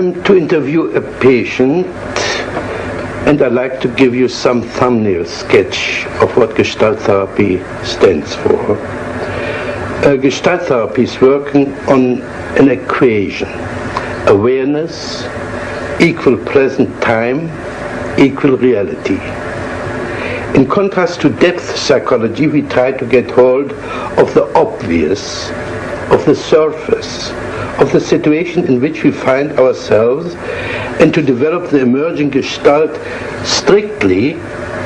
I'm to interview a patient, and I'd like to give you some thumbnail sketch of what Gestalt therapy stands for. Gestalt therapy is working on an equation: awareness, equal present time, equal reality. In contrast to depth psychology, we try to get hold of the obvious, of the surface, of the situation in which we find ourselves, and to develop the emerging Gestalt strictly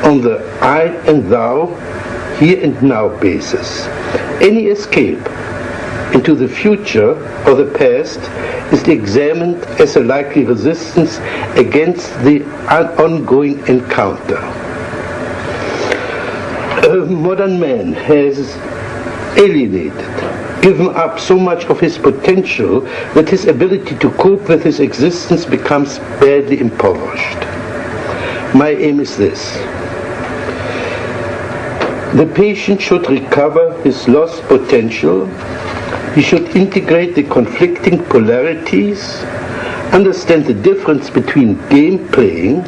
on the I and thou, here and now basis. Any escape into the future or the past is examined as a likely resistance against the ongoing encounter. Modern man has alienated, given up so much of his potential that his ability to cope with his existence becomes badly impoverished. My aim is this: the patient should recover his lost potential. He should integrate the conflicting polarities, understand the difference between game playing,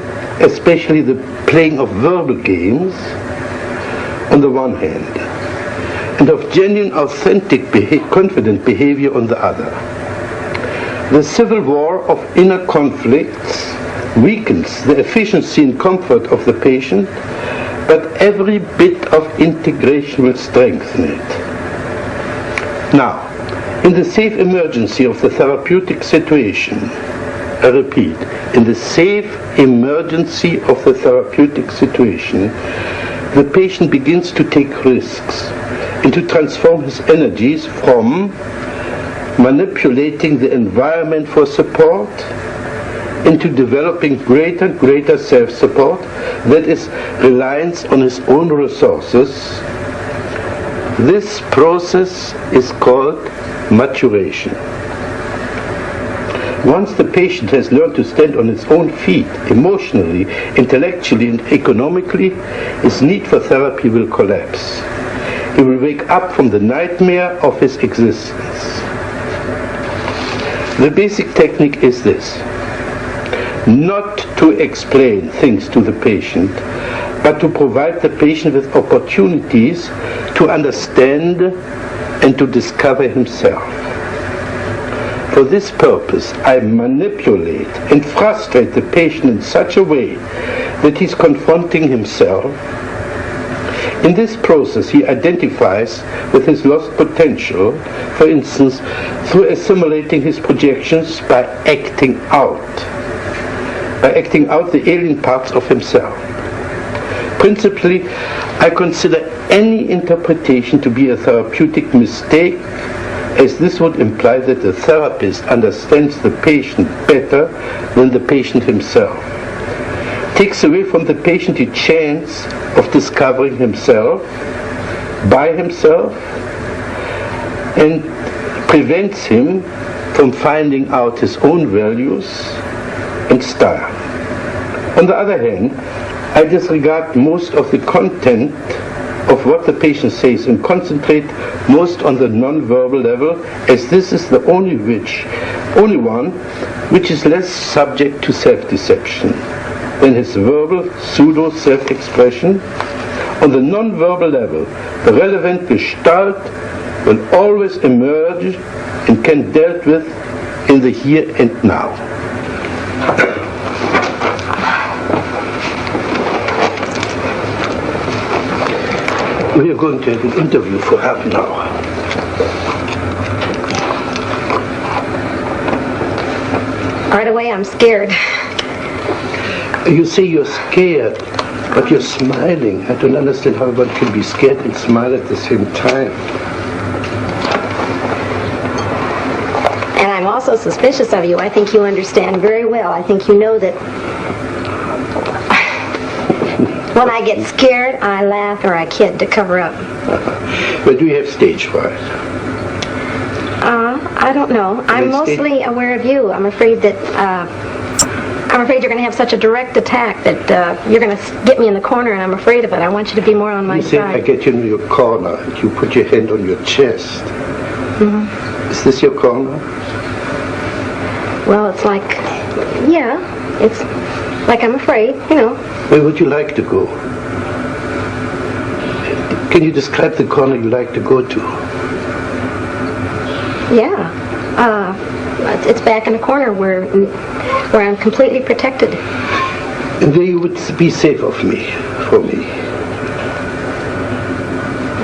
especially the playing of verbal games, on the one hand, and of genuine, authentic, confident behavior on the other. The civil war of inner conflicts weakens the efficiency and comfort of the patient, but every bit of integration will strengthen it. Now, in the safe emergency of the therapeutic situation, I repeat, in the safe emergency of the therapeutic situation, the patient begins to take risks and to transform his energies from manipulating the environment for support into developing greater self-support, that is, reliance on his own resources. This process is called maturation. Once the patient has learned to stand on his own feet, emotionally, intellectually, and economically, his need for therapy will collapse. He will wake up from the nightmare of his existence. The basic technique is this: not to explain things to the patient, but to provide the patient with opportunities to understand and to discover himself. For this purpose, I manipulate and frustrate the patient in such a way that he's confronting himself. In this process, he identifies with his lost potential, for instance, through assimilating his projections by acting out the alien parts of himself. Principally, I consider any interpretation to be a therapeutic mistake, as this would imply that the therapist understands the patient better than the patient himself. Takes away from the patient the chance of discovering himself by himself, and prevents him from finding out his own values and style. On the other hand, I disregard most of the content of what the patient says and concentrate most on the non-verbal level, as this is the only one which is less subject to self-deception than his verbal pseudo-self-expression. On the non-verbal level, the relevant Gestalt will always emerge and can be dealt with in the here and now. We are going to have an interview for half an hour. Right away, I'm scared. You say you're scared, but you're smiling. I don't understand how one can be scared and smile at the same time. And I'm also suspicious of you. I think you understand very well. I think you know that when I get scared, I laugh or I kid to cover up. But do you have stage fright? I don't know. I'm mostly aware of you. I'm afraid that you're going to have such a direct attack that you're going to get me in the corner, and I'm afraid of it. I want you to be more on my side. You say I get you in your corner, and you put your hand on your chest. Mm-hmm. Is this your corner? Well, it's like Yeah, it's like I'm afraid, you know. Where would you like to go? Can you describe the corner you like to go to? Yeah. It's back in a corner where I'm completely protected. And there you would be safe for me.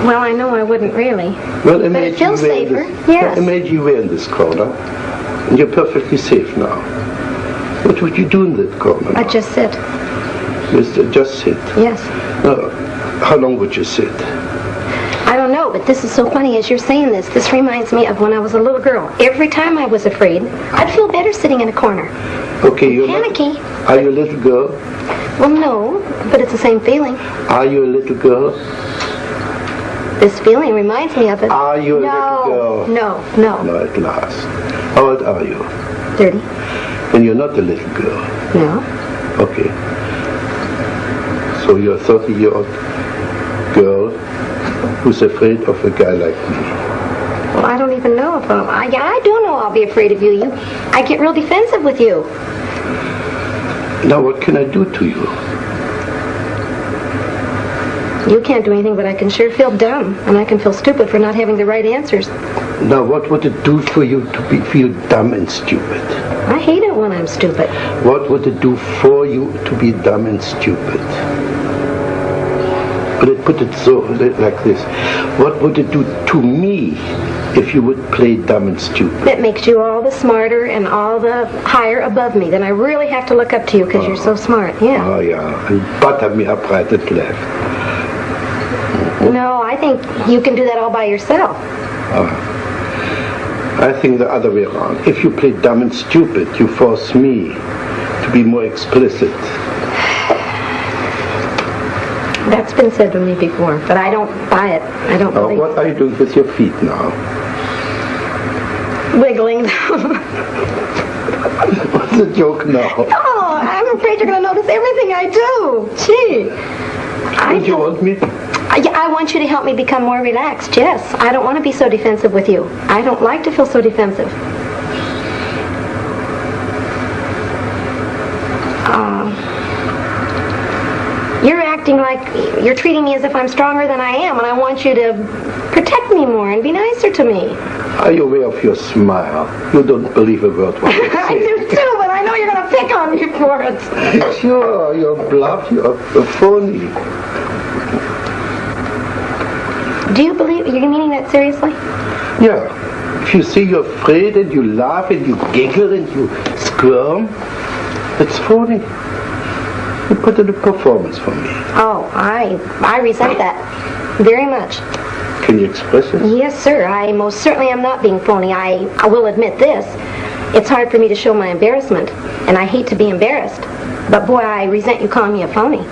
Well, I know I wouldn't really. Well, but it feels safer. Yes. Imagine you were in this corner, and you're perfectly safe now. What would you do in that corner? I'd just sit. Just sit? Yes. How long would you sit? I don't know, but this is so funny as you're saying this. This reminds me of when I was a little girl. Every time I was afraid, I'd feel better sitting in a corner. Okay, you're panicky. Are you a little girl? Well, no, but it's the same feeling. Are you a little girl? This feeling reminds me of it. Are you a little girl? No. No, at last. How old are you? 30. And you're not a little girl? No. Okay. So you're a 30-year-old girl who's afraid of a guy like me. Well, I don't even know if I do know I'll be afraid of you. I get real defensive with you. Now what can I do to you? You can't do anything, but I can sure feel dumb, and I can feel stupid for not having the right answers. Now what would it do for you to feel dumb and stupid? I hate it when I'm stupid. What would it do for you to be dumb and stupid? But it put it so like this. What would it do to me if you would play dumb and stupid? It makes you all the smarter and all the higher above me. Then I really have to look up to you because you're so smart. Yeah. Oh, yeah. And butter me up right and left. No, I think you can do that all by yourself. I think the other way around. If you play dumb and stupid, you force me to be more explicit. That's been said to me before, but I don't buy it. I don't believe What are you doing with your feet now? Wiggling them. What's the joke now? Oh, I'm afraid you're going to notice everything I do. Gee. Don't you want me? I want you to help me become more relaxed, yes. I don't want to be so defensive with you. I don't like to feel so defensive. You're acting like you're treating me as if I'm stronger than I am, and I want you to protect me more and be nicer to me. Are you aware of your smile? You don't believe a word what you say. I do too, but I know you're going to pick on me for it. Sure, you're bluff, you're phony. Do you believe, you're meaning that seriously? Yeah. If you say you're afraid and you laugh and you giggle and you squirm, it's phony. You put in a performance for me. Oh, I resent that very much. Can you express it? Yes, sir. I most certainly am not being phony. I will admit this. It's hard for me to show my embarrassment, and I hate to be embarrassed. But boy, I resent you calling me a phony.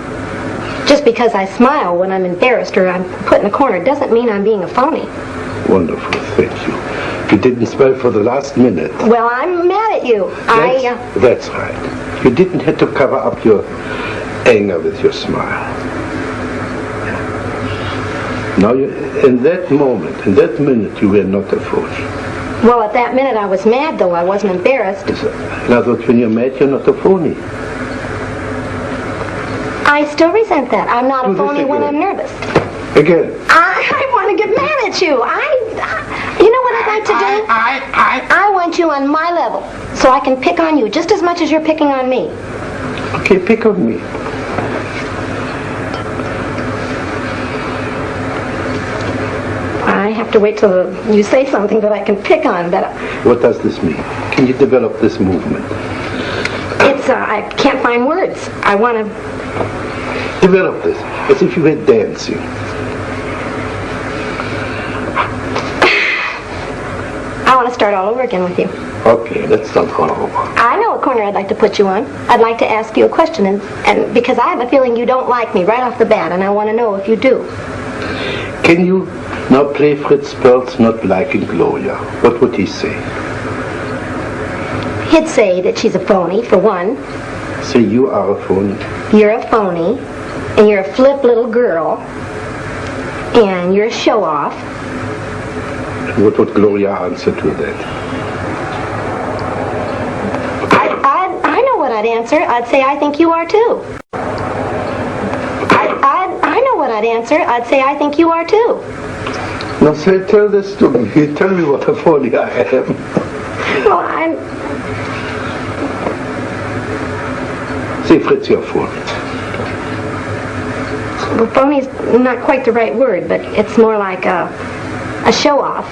Just because I smile when I'm embarrassed or I'm put in a corner doesn't mean I'm being a phony. Wonderful, thank you. You didn't smile for the last minute. Well, I'm mad at you. That's right. You didn't have to cover up your anger with your smile. Now, in that moment, in that minute, you were not a phony. Well, at that minute I was mad, though. I wasn't embarrassed. In other words, when you're mad, you're not a phony. I still resent that. I'm not a phony when I'm nervous. Again. I want to get mad at you. You know what I'd like to do? I want you on my level, so I can pick on you just as much as you're picking on me. Okay, pick on me. I have to wait till you say something that I can pick on. But what does this mean? Can you develop this movement? I can't find words. I want to develop this as if you were dancing. I want to start all over again with you. Okay, let's start all over. I know a corner I'd like to put you on. I'd like to ask you a question, and because I have a feeling you don't like me right off the bat, and I want to know if you do. Can you now play Fritz Perls not liking Gloria? What would he say? He'd say that she's a phony, for one. Say you are a phony. You're a phony, and you're a flip little girl, and you're a show-off. And what would Gloria answer to that? I I'd answer. I'd say, I think you are too. I know what I'd answer. I'd say, I think you are too. Now say, tell this to me. Tell me what a phony I am. Well, I'm... Say, Fritz, you're phony. Well, phony's not quite the right word, but it's more like a show-off.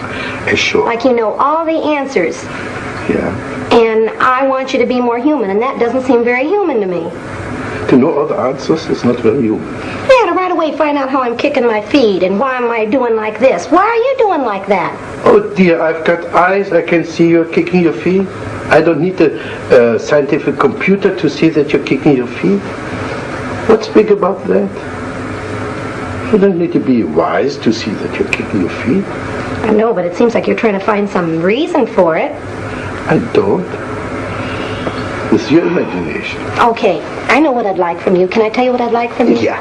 A show. Like you know all the answers. Yeah. And I want you to be more human, and that doesn't seem very human to me. To know all the answers is not very human. Yeah, to right away find out how I'm kicking my feet, and why am I doing like this? Why are you doing like that? Oh dear, I've got eyes, I can see you're kicking your feet. I don't need a scientific computer to see that you're kicking your feet. What's big about that? You don't need to be wise to see that you're kicking your feet. I know, but it seems like you're trying to find some reason for it. I don't. It's your imagination. Okay, I know what I'd like from you. Can I tell you what I'd like from you? Yeah.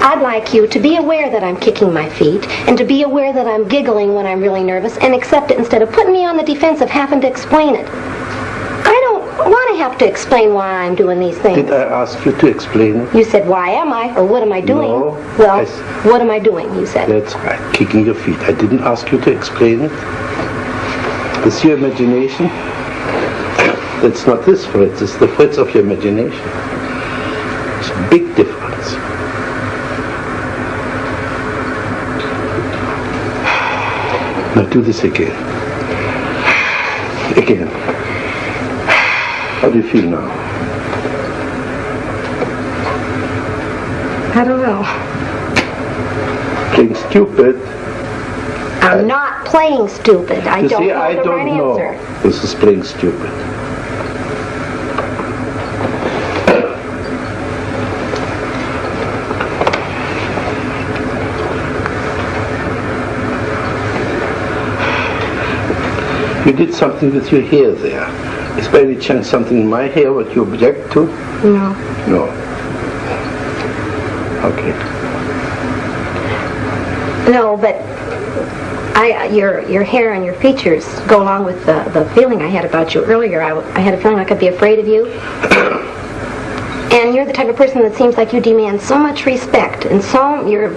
I'd like you to be aware that I'm kicking my feet, and to be aware that I'm giggling when I'm really nervous, and accept it instead of putting me on the defense of having to explain it. I don't want to have to explain why I'm doing these things. Did I ask you to explain it? You said, why am I? Or what am I doing? No. Well, what am I doing, you said. That's right, kicking your feet. I didn't ask you to explain it. It's your imagination. That's not this Fritz, it's the Fritz of your imagination. It's a big difference. Now do this again. Again. How do you feel now? I don't know. Playing stupid. I'm not playing stupid. I You don't see, know I the don't right know. answer. This is playing stupid. You did something with your hair there. Is by any chance something in my hair what you object to? No. No. Okay. No, but your hair and your features go along with the feeling I had about you earlier. I had a feeling I could be afraid of you. And you're the type of person that seems like you demand so much respect, and so you're...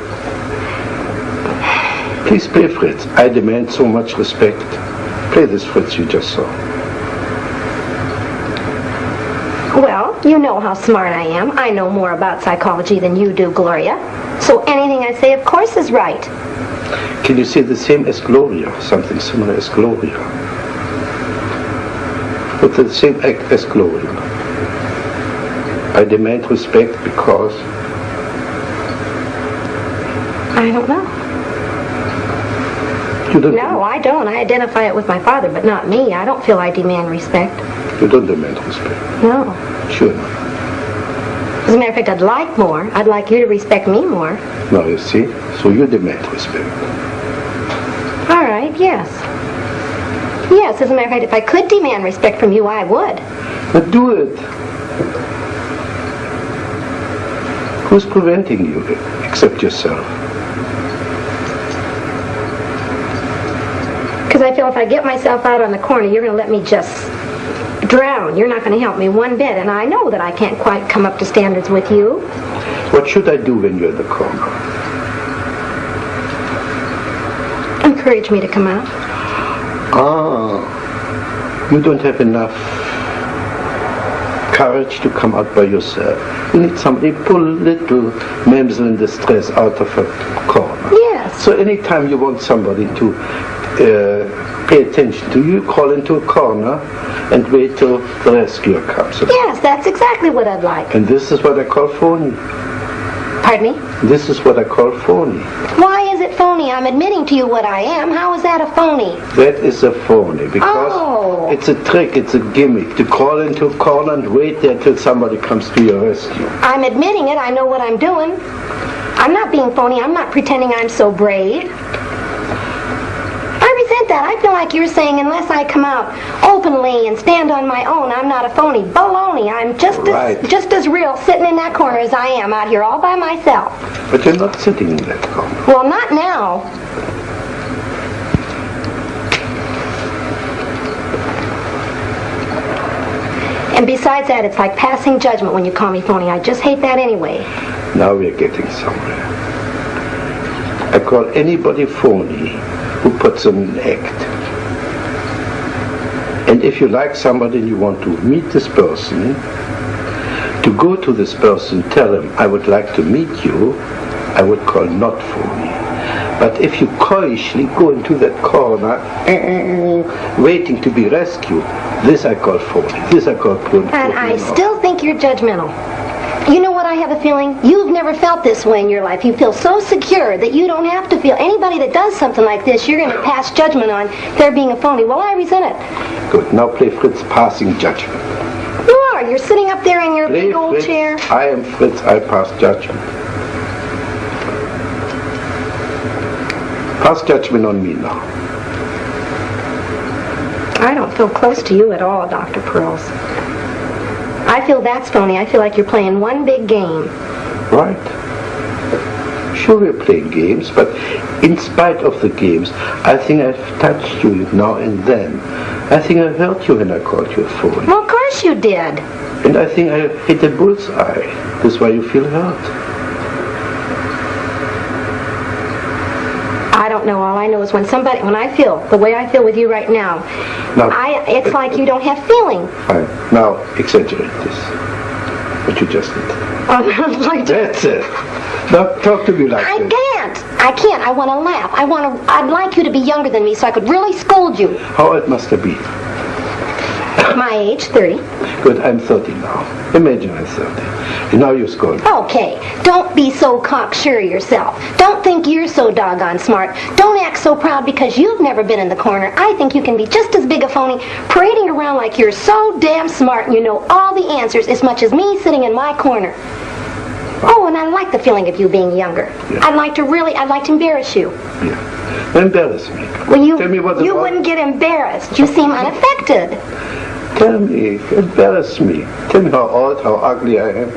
Please play, Fritz. I demand so much respect. Play this Fritz you just saw. Well, you know how smart I am. I know more about psychology than you do, Gloria. So anything I say, of course, is right. Can you say the same as Gloria? Something similar as Gloria? With the same act as Gloria. I demand respect because... I don't know. You don't No, I don't. I identify it with my father, but not me. I don't feel I demand respect. You don't demand respect. No. Sure not. As a matter of fact, I'd like more. I'd like you to respect me more. Now you see, so you demand respect. All right, yes. Yes, as a matter of fact, if I could demand respect from you, I would. But do it. Who's preventing you except yourself? Because I feel if I get myself out on the corner, you're going to let me just drown. You're not going to help me one bit, and I know that I can't quite come up to standards with you. What should I do when you're in the corner? Encourage me to come out. Ah, you don't have enough courage to come out by yourself. You need somebody pull little mamsel in distress out of a corner. Yes. So anytime you want somebody to pay attention to you, call into a corner and wait till the rescuer comes. Yes, that's exactly what I'd like. And this is what I call phony. Pardon me? This is what I call phony. Why is it phony? I'm admitting to you what I am. How is that a phony? That is a phony because it's a trick, it's a gimmick to crawl into a corner and wait there till somebody comes to your rescue. I'm admitting it. I know what I'm doing. I'm not being phony. I'm not pretending I'm so brave. I resent that. I feel like you're saying unless I come out openly and stand on my own, I'm not a phony. Baloney. I'm just as real sitting in that corner as I am out here all by myself. But you're not sitting in that corner. Well, not now. And besides that, it's like passing judgment when you call me phony. I just hate that anyway. Now we're getting somewhere. I call anybody phony who puts on an act. And if you like somebody and you want to meet this person, to go to this person, tell him, I would like to meet you, I would call not phony. But if you coyishly go into that corner, waiting to be rescued, this I call phony. This I call phony. And I still think you're judgmental. You know what I have a feeling? You've never felt this way in your life. You feel so secure that you don't have to feel. Anybody that does something like this, you're going to pass judgment on their being a phony. Well, I resent it. Good. Now play Fritz passing judgment. You are. You're sitting up there in your Play big old Fritz. chair. I am Fritz. I pass judgment. Pass judgment on me now. I don't feel close to you at all, Dr. Pearls. I feel that's phony. I feel like you're playing one big game. Right. Sure, we're playing games, but in spite of the games, I think I've touched you now and then. I think I hurt you when I called you a phony. Well, of course you did. And I think I hit a bullseye. That's why you feel hurt. I don't know. All I know is when I feel the way I feel with you right now, it's like you don't have feeling. Fine. Now, exaggerate this. What you just did. That's it. Now, talk to me like this. I can't. I want to laugh. I'd like you to be younger than me so I could really scold you. How old must I be? My age, 30. Good, I'm 30 now. Imagine I'm 30. And now you're scolding. Okay, don't be so cocksure of yourself. Don't think you're so doggone smart. Don't act so proud because you've never been in the corner. I think you can be just as big a phony, parading around like you're so damn smart and you know all the answers as much as me sitting in my corner. Oh, and I like the feeling of you being younger. Yeah. I'd like to embarrass you. Yeah. Embarrass me. Well, Tell me what you wouldn't get embarrassed. You seem unaffected. Tell me, embarrass me. Tell me how old, how ugly I am.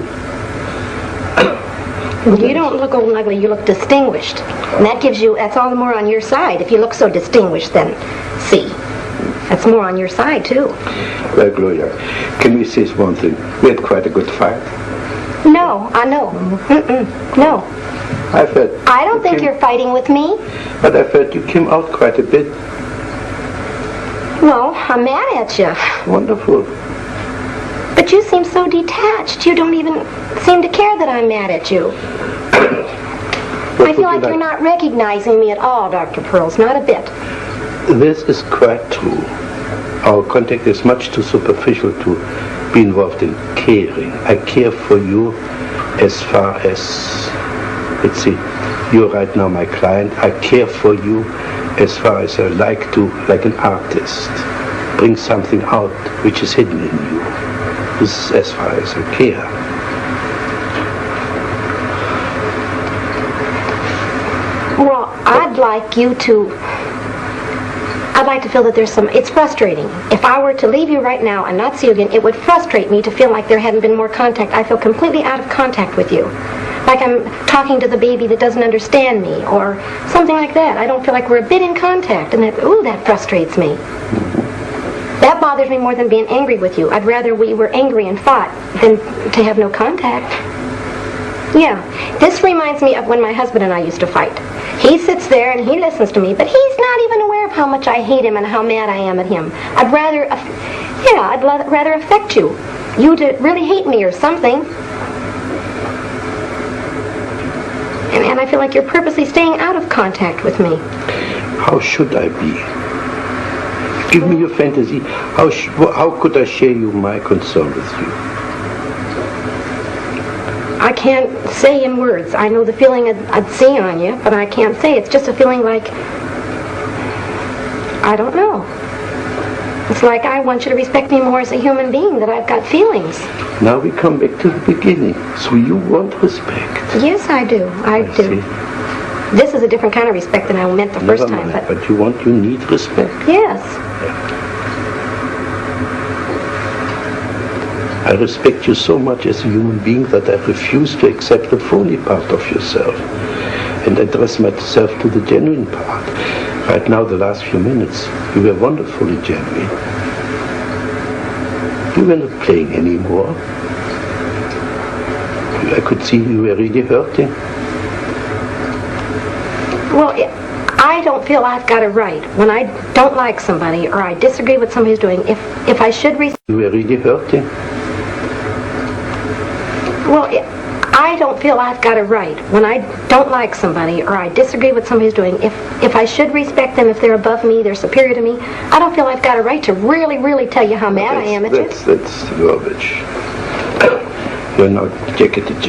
You don't look old and ugly, you look distinguished. And that's all the more on your side. If you look so distinguished, then see. That's more on your side, too. Well, Gloria, can we say one thing? We had quite a good fight. No, I know. No. I don't think you're fighting with me. But I felt you came out quite a bit. Well, I'm mad at you. Wonderful. But you seem so detached. You don't even seem to care that I'm mad at you. I feel like you're not recognizing me at all, Dr. Pearls. Not a bit. This is quite true. Our contact is much too superficial to be involved in caring. I care for you as far as, let's see, you're right now my client. I care for you as far as I like to, like an artist, bring something out which is hidden in you. This is as far as I care. Well, I'd like to feel that there's it's frustrating. If I were to leave you right now and not see you again, it would frustrate me to feel like there hadn't been more contact. I feel completely out of contact with you. Like I'm talking to the baby that doesn't understand me, or something like that. I don't feel like we're a bit in contact, and that frustrates me. That bothers me more than being angry with you. I'd rather we were angry and fought than to have no contact. Yeah, this reminds me of when my husband and I used to fight. He sits there and he listens to me, but he's not even aware of how much I hate him and how mad I am at him. I'd rather affect you. You to really hate me or something. And I feel like you're purposely staying out of contact with me. How should I be? Give me your fantasy. How could I share my concern with you? I can't say in words. I know the feeling I'd see on you, but I can't say. It's just a feeling like, I don't know. It's like I want you to respect me more as a human being, that I've got feelings. Now we come back to the beginning. So you want respect? Yes, I do. I do. See. This is a different kind of respect than I meant the first time. But you need respect. Yes. I respect you so much as a human being that I refuse to accept the phony part of yourself and address myself to the genuine part. Right now, the last few minutes, you were wonderfully genuine. You were not playing anymore. I could see you were really hurting. Well, I don't feel I've got a right when I don't like somebody or I disagree with somebody who's doing. If I should You were really hurting. Well, I don't feel I've got a right when I don't like somebody or I disagree with somebody who's doing. If I should respect them, if they're above me, they're superior to me, I don't feel I've got a right to really tell you how mad I am at you. That's rubbish. You're not jacketing.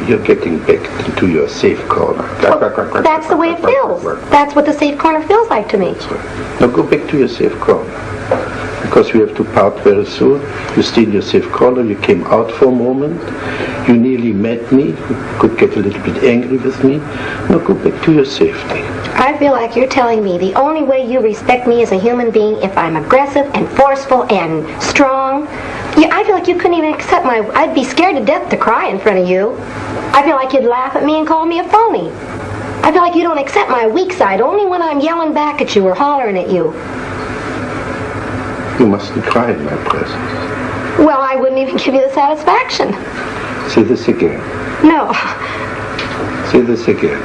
You're getting back into your safe corner. Well, that's the way it feels. That's what the safe corner feels like to me. Now go back to your safe corner. Because we have to part very soon. You stay in your safe corner. You came out for a moment. You nearly met me. You could get a little bit angry with me. Now go back to your safety. I feel like you're telling me the only way you respect me as a human being if I'm aggressive and forceful and strong. Yeah, I feel like you couldn't even accept my... I'd be scared to death to cry in front of you. I feel like you'd laugh at me and call me a phony. I feel like you don't accept my weak side only when I'm yelling back at you or hollering at you. You mustn't cry in my presence. Well, I wouldn't even give you the satisfaction. Say this again. No. Say this again.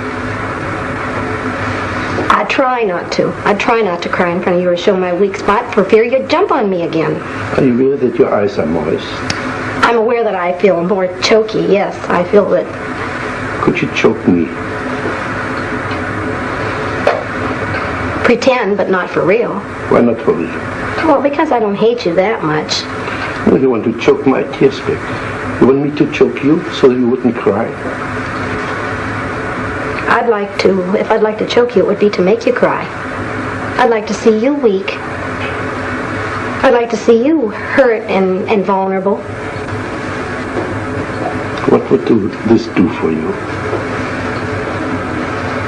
I try not to. I try not to cry in front of you or show my weak spot for fear you'd jump on me again. Are you aware that your eyes are moist? I'm aware that I feel more choky, yes. I feel that... Could you choke me? Pretend, but not for real. Why not for real? Well, because I don't hate you that much. Well, you want to choke my tears back. You want me to choke you so you wouldn't cry? I'd like to, if I'd like to choke you, it would be to make you cry. I'd like to see you weak. I'd like to see you hurt and vulnerable. What would this do for you?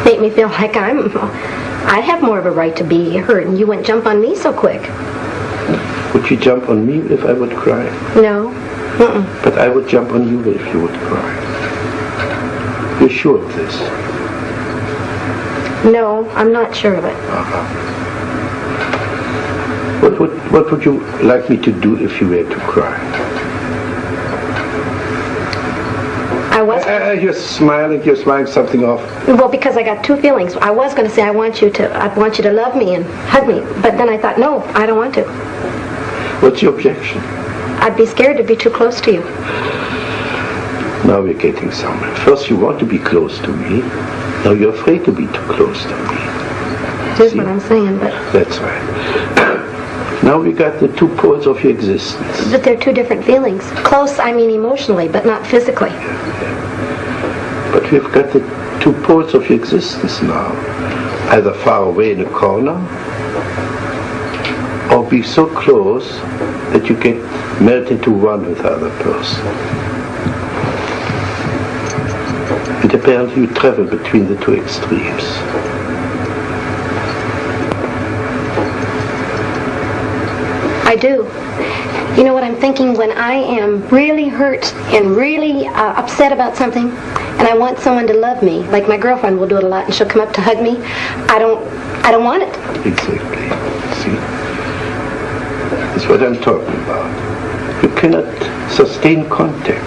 Make me feel like I have more of a right to be hurt and you wouldn't jump on me so quick. Would you jump on me if I would cry? No. Mm-mm. But I would jump on you if you would cry. You're sure of this? No, I'm not sure of it. What would you like me to do if you were to cry? I was... You're smiling something off. Well, because I got two feelings. I was going to say I want you to love me and hug me, but then I thought, no, I don't want to. What's your objection? I'd be scared to be too close to you. Now we're getting somewhere. First you want to be close to me. Now you're afraid to be too close to me. That's what I'm saying, but... That's right. Now we got the two poles of your existence. But they're two different feelings. Close, I mean emotionally, but not physically. But we've got the two poles of your existence now. Either far away in a corner, or be so close that you get melt into one with the other person. And apparently you travel between the two extremes. I do. You know what I'm thinking? When I am really hurt and really upset about something, and I want someone to love me, like my girlfriend will do it a lot, and she'll come up to hug me, I don't want it. Exactly. See? That's what I'm talking about. You cannot sustain contact.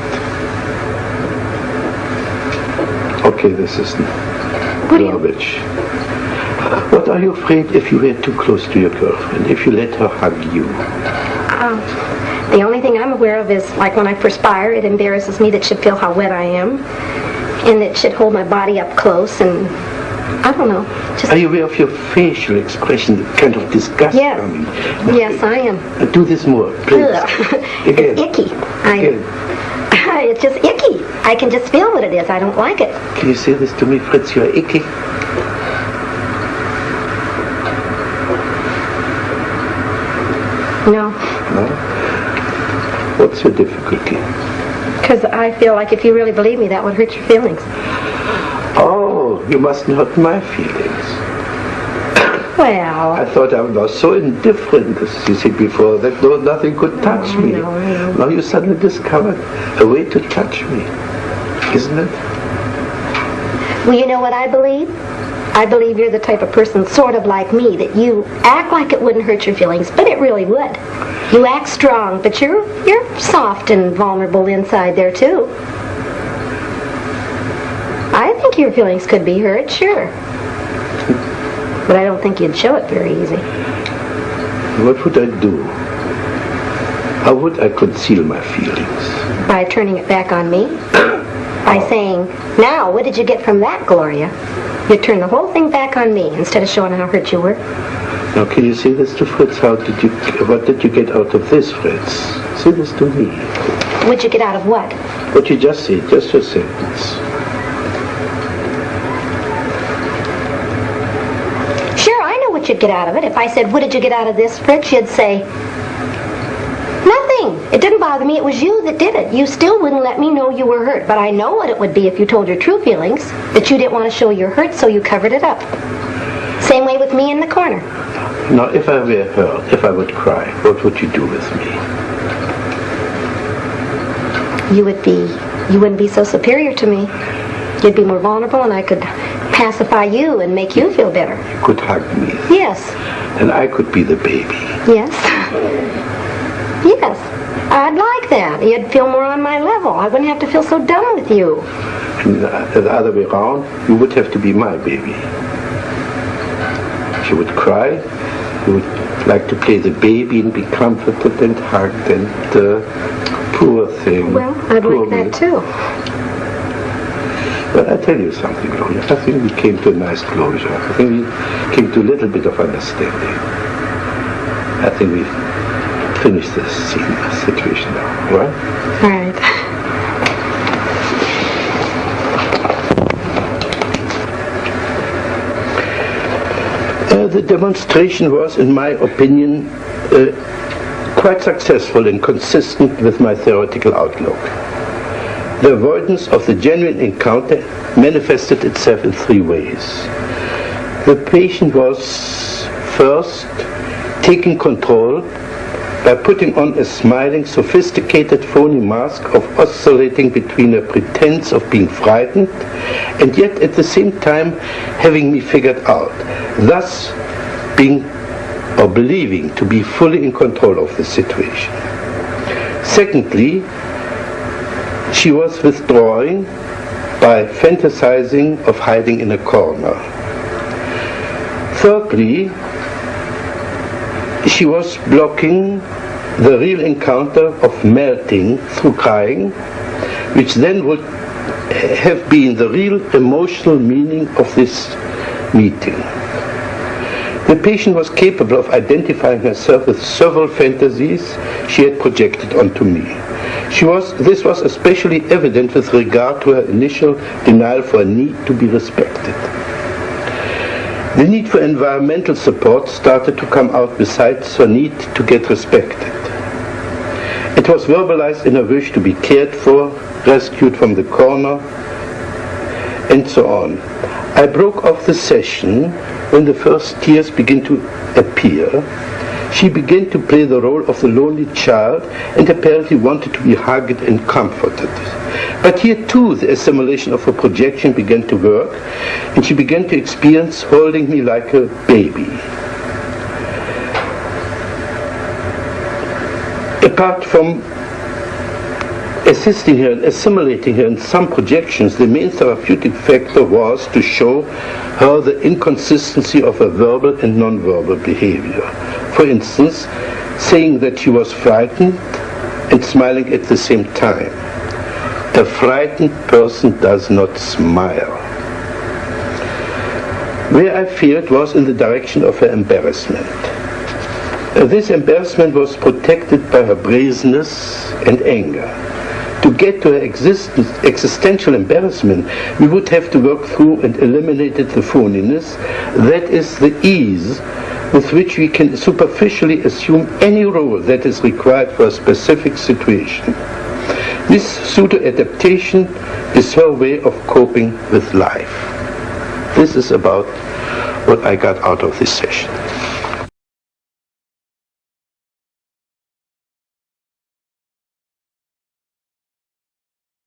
Okay, this is garbage. What are you afraid if you were too close to your girlfriend, if you let her hug you? The only thing I'm aware of is, like when I perspire, it embarrasses me that she'd feel how wet I am, and that she'd hold my body up close, and I don't know. Are you aware of your facial expression, the kind of disgust coming? Yes, I am. Do this more, please. Again. It's icky. Again. It's just icky. I can just feel what it is. I don't like it. Can you say this to me, Fritz? You're icky. No. No? What's your difficulty? Because I feel like if you really believe me, that would hurt your feelings. Oh, you mustn't hurt my feelings. Well... I thought I was so indifferent, as you said before, that nothing could touch me. No. Now you suddenly discovered a way to touch me, isn't it? Well, you know what I believe? I believe you're the type of person sort of like me, that you act like it wouldn't hurt your feelings, but it really would. You act strong, but you're soft and vulnerable inside there too. I think your feelings could be hurt, sure. But I don't think you'd show it very easy. What would I do? How would I conceal my feelings? By turning it back on me? By saying, now, what did you get from that, Gloria? You turn the whole thing back on me instead of showing how hurt you were. Now, can you say this to Fritz? What did you get out of this, Fritz? Say this to me. What'd you get out of what? What you just said, just a sentence. Sure, I know what you'd get out of it. If I said, what did you get out of this, Fritz? You'd say, nothing. It didn't bother me. It was you that did it. You still wouldn't let me know you were hurt. But I know what it would be if you told your true feelings, that you didn't want to show your hurt, so you covered it up. Same way with me in the corner. Now, if I were hurt, if I would cry, what would you do with me? You wouldn't be so superior to me. You'd be more vulnerable, and I could pacify you and make you feel better. You could hug me. Yes. And I could be the baby. Yes. Yes. I'd like that. You'd feel more on my level. I wouldn't have to feel so dumb with you. And the other way around, you would have to be my baby. She would cry. You would like to play the baby and be comforted and hugged and poor thing. Well, I'd like that too. But I tell you something, Gloria. I think we came to a nice closure. I think we came to a little bit of understanding. I think we finished this situation now, all right? All right. The demonstration was, in my opinion, quite successful and consistent with my theoretical outlook. The avoidance of the genuine encounter manifested itself in three ways. The patient was first taking control by putting on a smiling, sophisticated, phony mask of oscillating between a pretense of being frightened and yet at the same time having me figured out, thus being or believing to be fully in control of the situation. Secondly, she was withdrawing by fantasizing of hiding in a corner. Thirdly, she was blocking the real encounter of melting through crying, which then would have been the real emotional meaning of this meeting. The patient was capable of identifying herself with several fantasies she had projected onto me. This was especially evident with regard to her initial denial for a need to be respected. The need for environmental support started to come out besides her need to get respected. It was verbalized in a wish to be cared for, rescued from the corner, and so on. I broke off the session when the first tears began to appear. She began to play the role of the lonely child and apparently wanted to be hugged and comforted. But here too the assimilation of her projection began to work, and she began to experience holding me like a baby. Apart from assisting her and assimilating her in some projections, the main therapeutic factor was to show her the inconsistency of her verbal and non-verbal behavior. For instance, saying that she was frightened and smiling at the same time. A frightened person does not smile. Where I feared was in the direction of her embarrassment. This embarrassment was protected by her brazenness and anger. To get to her existential embarrassment, we would have to work through and eliminate the phoniness, that is the ease with which we can superficially assume any role that is required for a specific situation. This pseudo-adaptation is her way of coping with life. This is about what I got out of this session.